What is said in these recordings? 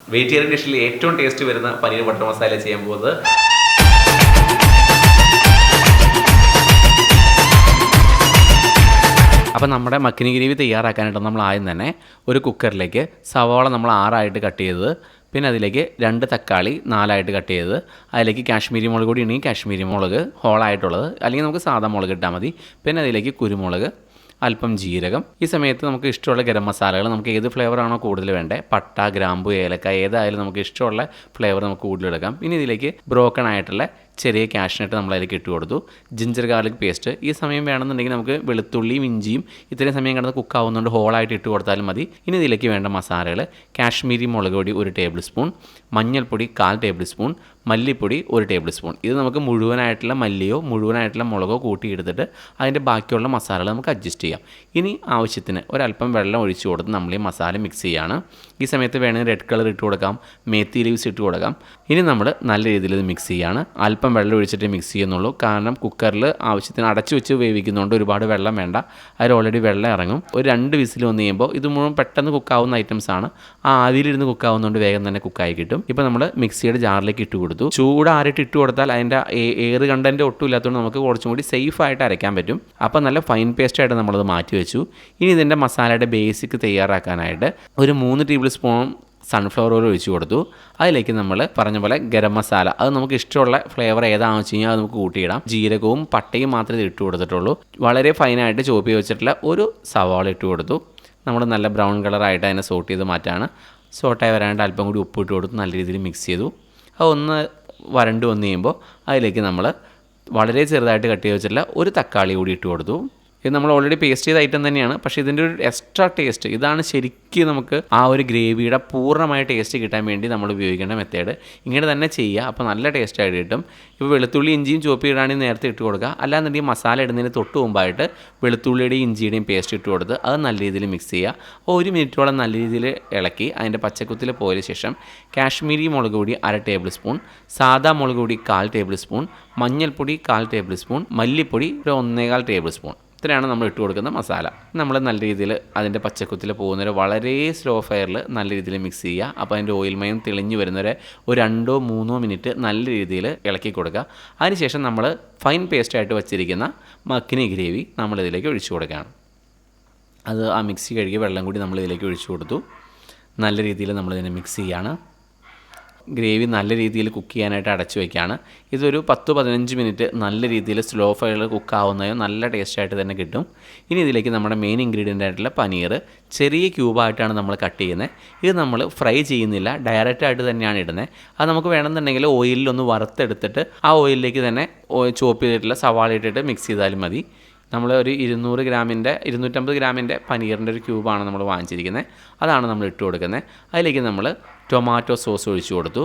Vegetarian ഡിഷിൽ ഏറ്റവും taste വരുന്ന പനീർ ബട്ടർ മസാല ചെയ്യാൻ പോകുന്നത്. അപ്പോൾ നമ്മുടെ മക്കിനി ഗ്രേവി തയ്യാറാക്കാനായിട്ട് നമ്മൾ ആദ്യം തന്നെ ഒരു കുക്കറിലേക്ക് സവാള നമ്മൾ 6 കട്ട് ചെയ്തത്, പിന്നെ അതിലേക്ക് 2 തക്കാളി 4 കട്ട് ചെയ്തത്, അതിലേക്ക് കാശ്മീരി മുളക് കൂടി ഉണ്ടെങ്കിൽ കാശ്മീരി മുളക് ഹോളായിട്ടുള്ളത്, അല്ലെങ്കിൽ നമുക്ക് സാധാ മുളക് ഇട്ടാൽ മതി. പിന്നെ അതിലേക്ക് കുരുമുളക്, അല്പം ജീരകം. ഈ സമയത്ത് നമുക്ക് ഇഷ്ടമുള്ള ഗരം മസാലകൾ, നമുക്ക് ഏത് ഫ്ലേവറാണോ കൂടുതൽ വേണ്ടത്, പട്ട, ഗ്രാമ്പു, ഏലക്ക, ഏതായാലും നമുക്ക് ഇഷ്ടമുള്ള ഫ്ലേവർ നമുക്ക് കൂടുതലെടുക്കാം. ഇനി ഇതിലേക്ക് ബ്രോക്കൺ ആയിട്ടുള്ള ചെറിയ കാഷ്നട്ട് നമ്മളതിലേക്ക് ഇട്ട് കൊടുത്തു. Ginger garlic paste. ഈ സമയം വേണമെന്നുണ്ടെങ്കിൽ നമുക്ക് വെളുത്തുള്ളിയും ഇഞ്ചിയും ഇത്രയും സമയം കിടന്ന് കുക്കാവുന്നതുകൊണ്ട് ഹോളായിട്ട് ഇട്ട് കൊടുത്താലും മതി. ഇനി ഇതിലേക്ക് വേണ്ട മസാലകൾ: കാശ്മീരി മുളക് പൊടി 1 ടേബിൾ സ്പൂൺ, മഞ്ഞൾപ്പൊടി 1/4 ടേബിൾ സ്പൂൺ, മല്ലിപ്പൊടി 1 ടേബിൾ സ്പൂൺ. ഇത് നമുക്ക് മുഴുവനായിട്ടുള്ള മല്ലിയോ മുഴുവനായിട്ടുള്ള മുളകോ കൂട്ടിയെടുത്തിട്ട് അതിൻ്റെ ബാക്കിയുള്ള മസാലകൾ നമുക്ക് അഡ്ജസ്റ്റ് ചെയ്യാം. ഇനി ആവശ്യത്തിന് ഒരല്പം വെള്ളം ഒഴിച്ചു കൊടുത്ത് നമ്മൾ ഈ മസാല മിക്സ് ചെയ്യുകയാണ്. ഈ സമയത്ത് വേണമെങ്കിൽ റെഡ് കളർ ഇട്ട് കൊടുക്കാം, മേത്തി ലീവ്സ് ഇട്ട് കൊടുക്കാം. ഇനി നമ്മൾ നല്ല രീതിയിൽ ഇത് മിക്സ് ചെയ്യുകയാണ്. അല്പം വെള്ളം ഒഴിച്ചിട്ട് മിക്സ് ചെയ്യുന്നുള്ളൂ, കാരണം കുക്കറിൽ ആവശ്യത്തിന് അടച്ചു വെച്ച് വേവിക്കുന്നതുകൊണ്ട് ഒരുപാട് വെള്ളം വേണ്ട. അതിൽ ഓൾറെഡി വെള്ളം ഇറങ്ങും. ഒരു 2 വിസിൽ വന്ന് കഴിയുമ്പോൾ ഇത് മുഴുവൻ പെട്ടെന്ന് കുക്കാവുന്ന ഐറ്റംസ് ആണ്. ആ ആവിയിലിരുന്ന് കുക്കാവുന്നതുകൊണ്ട് വേഗം തന്നെ കുക്കായി കിട്ടും. ഇപ്പോൾ നമ്മൾ മിക്സിയുടെ ജാറിലേക്ക് ഇട്ട് കൊടുത്തു. ചൂടാറിയിട്ട് ഇട്ട് കൊടുത്താൽ അതിൻ്റെ എയർ കണ്ടൻറ്റ് ഒട്ടും ഇല്ലാത്തതുകൊണ്ട് നമുക്ക് കുറച്ചും കൂടി സേഫായിട്ട് അരയ്ക്കാൻ പറ്റും. അപ്പോൾ നല്ല ഫൈൻ പേസ്റ്റായിട്ട് നമ്മളത് മാറ്റി വെച്ചു. ഇനി ഇതിൻ്റെ മസാലയുടെ ബേസിക് തയ്യാറാക്കാനായിട്ട് ഒരു 3 ടേബിൾ സ്പൂൺ സൺഫ്ലവർ ഓയിൽ ഒഴിച്ച് കൊടുത്തു. അതിലേക്ക് നമ്മൾ പറഞ്ഞ പോലെ ഗരം മസാല, അത് നമുക്ക് ഇഷ്ടമുള്ള ഫ്ലേവർ ഏതാണെന്ന് വെച്ച് കഴിഞ്ഞാൽ അത് നമുക്ക് കൂട്ടിയിടാം. ജീരകവും പട്ടയും മാത്രമേ ഇട്ട് കൊടുത്തിട്ടുള്ളൂ. വളരെ ഫൈനായിട്ട് ചോപ്പ് ചെയ്ത് വെച്ചിട്ടുള്ള ഒരു സവാള ഇട്ട് കൊടുത്തു. നമ്മൾ നല്ല ബ്രൗൺ കളറായിട്ട് അതിനെ സോട്ട് ചെയ്ത് മാറ്റാണ്. സോട്ടായി വരാനായിട്ട് അല്പം കൂടി ഉപ്പ് ഇട്ട് കൊടുത്ത് നല്ല രീതിയിൽ മിക്സ് ചെയ്തു. അതൊന്ന് വരണ്ട് വന്ന് കഴിയുമ്പോൾ അതിലേക്ക് നമ്മൾ വളരെ ചെറുതായിട്ട് കട്ട് ചെയ്ത് വെച്ചിട്ടുള്ള ഒരു തക്കാളി കൂടി ഇട്ട് കൊടുത്തു. ഇത് നമ്മൾ ഓൾറെഡി പേസ്റ്റ് ചെയ്ത ഐറ്റം തന്നെയാണ്, പക്ഷേ ഇതിൻ്റെ ഒരു എക്സ്ട്രാ ടേസ്റ്റ്, ഇതാണ് ശരിക്കും നമുക്ക് ആ ഒരു ഗ്രേവിയുടെ പൂർണ്ണമായ ടേസ്റ്റ് കിട്ടാൻ വേണ്ടി നമ്മൾ ഉപയോഗിക്കേണ്ട മെത്തേഡ്. ഇങ്ങനെ തന്നെ ചെയ്യുക, അപ്പോൾ നല്ല ടേസ്റ്റായിട്ട് കിട്ടും. ഇപ്പോൾ വെളുത്തുള്ളി ഇഞ്ചിയും ചോപ്പ് ചെയ്താണെങ്കിൽ നേരത്തെ ഇട്ട് കൊടുക്കുക. അല്ലാന്നുണ്ടെങ്കിൽ മസാല ഇടുന്നതിന് തൊട്ട് മുമ്പായിട്ട് വെളുത്തുള്ളിയുടെയും ഇഞ്ചിയുടെയും പേസ്റ്റ് ഇട്ട് കൊടുത്ത് അത് നല്ല രീതിയിൽ മിക്സ് ചെയ്യുക. 1 മിനിറ്റോളം നല്ല രീതിയിൽ ഇളക്കി അതിൻ്റെ പച്ചക്കുത്തിൽ പോയതിന് ശേഷം കാശ്മീരി മുളക് പൊടി 1/2 ടേബിൾ സ്പൂൺ, സാദാ മുളക് പൊടി 1/4 ടേബിൾ സ്പൂൺ, മഞ്ഞൾപ്പൊടി 1/4 ടേബിൾ സ്പൂൺ, മല്ലിപ്പൊടി 1 ടേബിൾ സ്പൂൺ. ഇത്രയാണ് നമ്മൾ ഇട്ട് കൊടുക്കുന്ന മസാല. നമ്മൾ നല്ല രീതിയിൽ അതിൻ്റെ പച്ചക്കുത്തിൽ പോകുന്നവരെ വളരെ സ്ലോ ഫയറിൽ നല്ല രീതിയിൽ മിക്സ് ചെയ്യുക. അപ്പോൾ അതിൻ്റെ ഓയിൽ മയം തെളിഞ്ഞ് വരുന്നവരെ ഒരു 2-3 മിനിറ്റ് നല്ല രീതിയിൽ ഇളക്കി കൊടുക്കുക. അതിനുശേഷം നമ്മൾ ഫൈൻ പേസ്റ്റായിട്ട് വച്ചിരിക്കുന്ന മക്കിനി ഗ്രേവി നമ്മളിതിലേക്ക് ഒഴിച്ചു കൊടുക്കുകയാണ്. അത് ആ മിക്സി കഴുകി വെള്ളം കൂടി നമ്മളിതിലേക്ക് ഒഴിച്ചു കൊടുത്തു. നല്ല രീതിയിൽ നമ്മളിതിനെ മിക്സ് ചെയ്യുകയാണ്. ഗ്രേവി നല്ല രീതിയിൽ കുക്ക് ചെയ്യാനായിട്ട് അടച്ചു വയ്ക്കുകയാണ്. ഇതൊരു 10-15 മിനിറ്റ് നല്ല രീതിയിൽ സ്ലോ ഫയറിൽ കുക്കാവുന്നതിന് നല്ല ടേസ്റ്റായിട്ട് തന്നെ കിട്ടും. ഇനി ഇതിലേക്ക് നമ്മുടെ മെയിൻ ഇൻഗ്രീഡിയൻ്റ് ആയിട്ടുള്ള പനീർ ചെറിയ ക്യൂബായിട്ടാണ് നമ്മൾ കട്ട് ചെയ്യുന്നത്. ഇത് നമ്മൾ ഫ്രൈ ചെയ്യുന്നില്ല, ഡയറക്റ്റായിട്ട് തന്നെയാണ് ഇടുന്നത്. അത് നമുക്ക് വേണമെന്നുണ്ടെങ്കിൽ ഓയിലൊന്ന് വറുത്തെടുത്തിട്ട് ആ ഓയിലിലേക്ക് തന്നെ ചോപ്പ് ചെയ്തിട്ടുള്ള സവാള ഇട്ടിട്ട് മിക്സ് ചെയ്താലും മതി. നമ്മൾ ഒരു 250 ഗ്രാമിൻ്റെ പനീറിൻ്റെ ഒരു ക്യൂബാണ് നമ്മൾ വാങ്ങിച്ചിരിക്കുന്നത്. അതാണ് നമ്മൾ ഇട്ട് കൊടുക്കുന്നത്. അതിലേക്ക് നമ്മൾ ടൊമാറ്റോ സോസ് ഒഴിച്ചു കൊടുത്തു.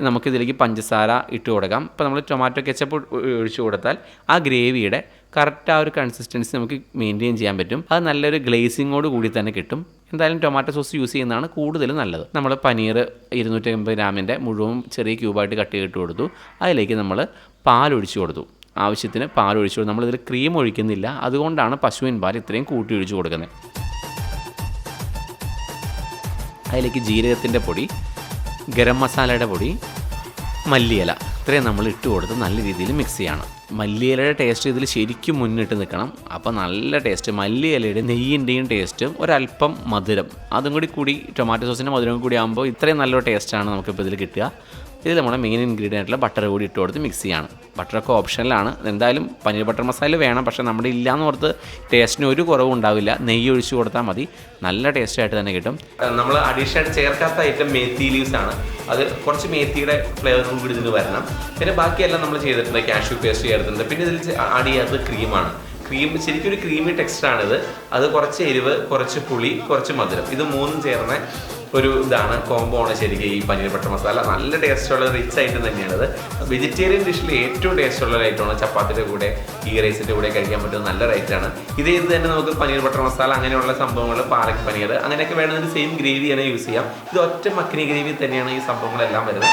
നമുക്കിതിലേക്ക് പഞ്ചസാര ഇട്ട് കൊടുക്കാം. ഇപ്പോൾ നമ്മൾ ടൊമാറ്റോ കെച്ചപ്പ് ഒഴിച്ചു കൊടുത്താൽ ആ ഗ്രേവിയുടെ കറക്റ്റ് ആ ഒരു കൺസിസ്റ്റൻസി നമുക്ക് മെയിൻറ്റെയിൻ ചെയ്യാൻ പറ്റും. അത് നല്ലൊരു ഗ്ലേസിങ്ങോട് കൂടി തന്നെ കിട്ടും. എന്തായാലും ടൊമാറ്റോ സോസ് യൂസ് ചെയ്യുന്നതാണ് കൂടുതൽ നല്ലത്. നമ്മൾ പനീർ 250 ഗ്രാമിൻ്റെ മുഴുവൻ ചെറിയ ക്യൂബായിട്ട് കട്ട് ചെയ്തിട്ട് കൊടുത്തു. അതിലേക്ക് നമ്മൾ പാലൊഴിച്ചു കൊടുത്തു. ആവശ്യത്തിന് പാലൊഴിച്ചു കൊടുത്തു. നമ്മളിതിൽ ക്രീം ഒഴിക്കുന്നില്ല, അതുകൊണ്ടാണ് പശുവിൻ പാൽ ഇത്രയും കൂട്ടി ഒഴിച്ചു കൊടുക്കുന്നത്. അതിലേക്ക് ജീരകത്തിൻ്റെ പൊടി, ഗരം മസാലയുടെ പൊടി, മല്ലിയില ഇത്രയും നമ്മൾ ഇട്ട് കൊടുത്ത് നല്ല രീതിയിൽ മിക്സ് ചെയ്യണം. മല്ലിയിലയുടെ ടേസ്റ്റ് ഇതിൽ ശരിക്കും മുന്നിട്ട് നിൽക്കണം. അപ്പോൾ നല്ല ടേസ്റ്റ്, മല്ലിയിലയുടെ നെയ്യിൻ്റെയും ടേസ്റ്റും ഒരല്പം മധുരം അതും കൂടി ടൊമാറ്റോ സോസിൻ്റെ മധുരം കൂടി ആകുമ്പോൾ ഇത്രയും നല്ലൊരു ടേസ്റ്റാണ് നമുക്കിപ്പോൾ ഇതിൽ കിട്ടുക. ഇതിൽ നമ്മുടെ മെയിൻ ഇൻഗ്രീഡിയൻ്റായിട്ടുള്ള ബട്ടർ കൂടി ഇട്ട് കൊടുത്ത് മിക്സ് ചെയ്യണം. ബട്ടറൊക്കെ ഓപ്ഷനിലാണ്. എന്തായാലും പനീർ ബട്ടർ മസാല വേണം, പക്ഷേ നമ്മുടെ ഇല്ലയെന്ന് ഓർത്ത് ടേസ്റ്റിന് ഒരു കുറവും ഉണ്ടാവില്ല. നെയ്യ് ഒഴിച്ച് കൊടുത്താൽ മതി, നല്ല ടേസ്റ്റായിട്ട് തന്നെ കിട്ടും. നമ്മൾ അഡീഷണൽ ചേർക്കാത്ത ഐറ്റം മേത്തി ലീവ്സ് ആണ്. അത് കുറച്ച് മേത്തിയുടെ ഫ്ലേവറും കൂടി ഇതിന് വരണം. പിന്നെ ബാക്കിയെല്ലാം നമ്മൾ ചെയ്തിട്ടുണ്ട്. കാഷ്യൂ പേസ്റ്റ് ചേർത്തിട്ടുണ്ട്. പിന്നെ ഇതിൽ ആഡ് ചെയ്യാത്തത് ക്രീമാണ്. ക്രീം ശരിക്കും ഒരു ക്രീമി ടെക്സ്ചറാണിത്. അത് കുറച്ച് എരിവ്, കുറച്ച് പുളി, കുറച്ച് മധുരം, ഇത് മൂന്നും ചേർന്ന് ഒരു ഇതാണ്, കോംബോ ആണ് ശരിക്കും ഈ പനീർ ബട്ടർ മസാല. നല്ല ടേസ്റ്റുള്ള റിച്ച് ഐറ്റം തന്നെയാണിത്. വെജിറ്റേറിയൻ ഡിഷിൽ ഏറ്റവും ടേസ്റ്റുള്ള ഐറ്റമാണ്. ചപ്പാത്തിൻ്റെ കൂടെ ഗീ റൈസിൻ്റെ കൂടെ കഴിക്കാൻ പറ്റുന്ന നല്ല റൈറ്റാണ് ഇത് തന്നെ നമുക്ക് പനീർ ബട്ടർ മസാല അങ്ങനെയുള്ള സംഭവങ്ങൾ, പാലക് പനീർ അങ്ങനെയൊക്കെ വേണമെങ്കിൽ സെയിം ഗ്രേവി തന്നെ യൂസ് ചെയ്യാം. ഇത് ഒറ്റ മക്കിനി ഗ്രേവി തന്നെയാണ് ഈ സംഭവങ്ങളെല്ലാം വരുന്നത്.